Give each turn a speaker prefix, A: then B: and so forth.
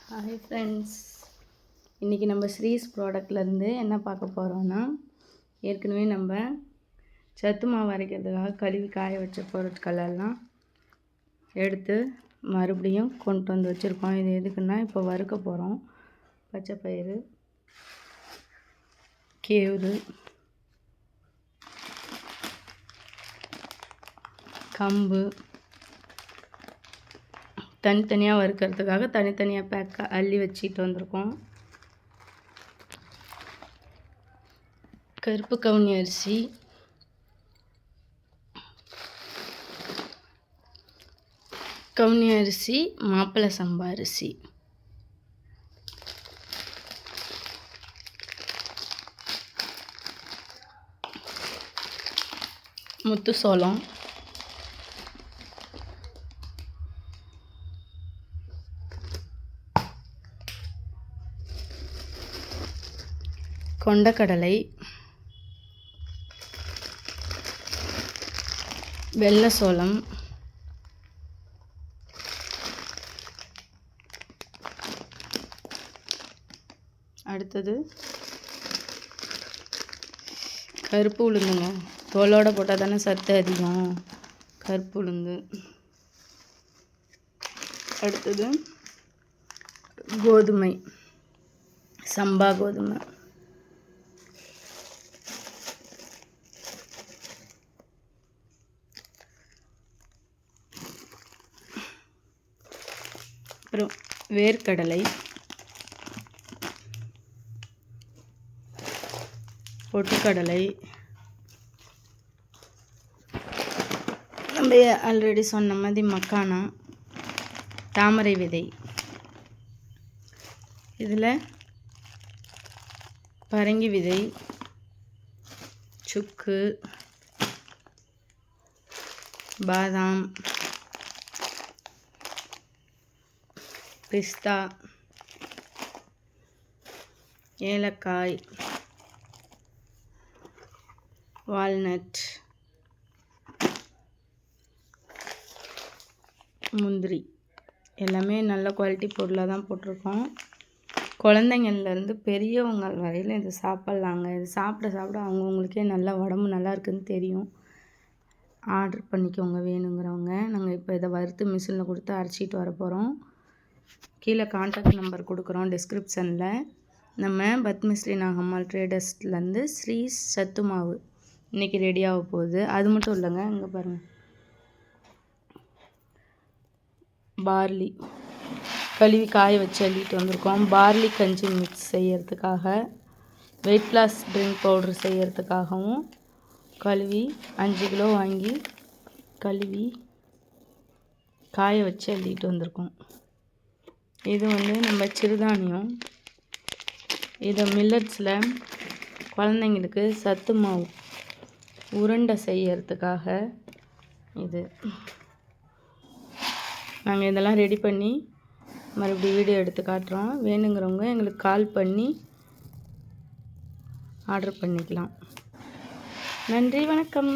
A: Hi friends, இன்றைக்கி நம்ம ஸ்ரீஸ் ப்ராடக்ட்லேருந்து என்ன பார்க்க போகிறோன்னா, ஏற்கனவே நம்ம சத்து மாவு அரைக்கிறதுக்காக கழுவி காய வச்ச பொருட்களெல்லாம் எடுத்து மறுபடியும் கொண்டு வந்து வச்சுருக்கோம். இது எதுக்குன்னா, இப்போ வறுக்க போகிறோம். பச்சைப்பயிறு, கேவுரு, கம்பு தனித்தனியாக வறுக்கிறதுக்காக தனித்தனியாக பேக்காக அள்ளி வச்சுட்டு வந்திருக்கோம். கருப்பு கவுனி அரிசி, மாப்பிள்ளை சம்பா அரிசி, முத்து சோளம், கொண்டக்கடலை, வெள்ளை சோளம், அடுத்தது கருப்பு உளுந்துங்க. தோலோடு போட்டால் தானே சத்து அதிகம். கருப்பு உளுந்து. அடுத்தது கோதுமை, சம்பா கோதுமை. அப்புறம் வேர்க்கடலை, பொட்டுக்கடலை, நம்ம ஆல்ரெடி சொன்ன மாதிரி மக்கானா, தாமரை விதை. இதில் பரங்கி விதை, சுக்கு, பாதாம், பிஸ்தா, ஏலக்காய், வால்நட், முந்திரி எல்லாமே நல்ல குவாலிட்டி பொருளாக தான் போட்டிருக்கோம். குழந்தைங்கள்லேருந்து பெரியவங்க வரையிலும் இது சாப்பிட்லாங்க. இது சாப்பிட சாப்பிட அவங்கவுங்களுக்கே நல்லா உடம்பு நல்லா இருக்குதுன்னு தெரியும். ஆர்டர் பண்ணிக்கோங்க வேணுங்கிறவங்க. நாங்கள் இப்போ இதை வறுத்து மிஷினில் கொடுத்து அரைச்சிட்டு வர போகிறோம். கீழே கான்டாக்ட் நம்பர் கொடுக்குறோம் டிஸ்கிரிப்ஷனில். நம்ம பத்மஸ்ரீ நாகம்மாள் ட்ரேடர்ஸ்லேருந்து ஸ்ரீஸ் சத்து மாவு இன்றைக்கி ரெடியாக போகுது. அது மட்டும் இல்லைங்க, இங்கே பாருங்கள், பார்லி கழுவி காய வச்சு அள்ளிட்டு வந்திருக்கோம். பார்லி கஞ்சி மிக்ஸ் செய்யறதுக்காக, வெயிட் லாஸ் ட்ரிங்க் பவுட்ரு செய்யறதுக்காகவும் கழுவி 5 கிலோ வாங்கி கழுவி காய வச்சு அள்ளிட்டு வந்திருக்கோம். இது நம்ம சிறுதானியம். இதை மில்லட்ஸில் குழந்தைங்களுக்கு சத்து மாவு உருண்டை செய்யறதுக்காக இது நாங்கள் இதெல்லாம் ரெடி பண்ணி மறுபடியும் வீடியோ எடுத்து காட்டுறோம். வேணுங்கிறவங்க எங்களுக்கு கால் பண்ணி ஆர்டர் பண்ணிக்கலாம். நன்றி, வணக்கம்.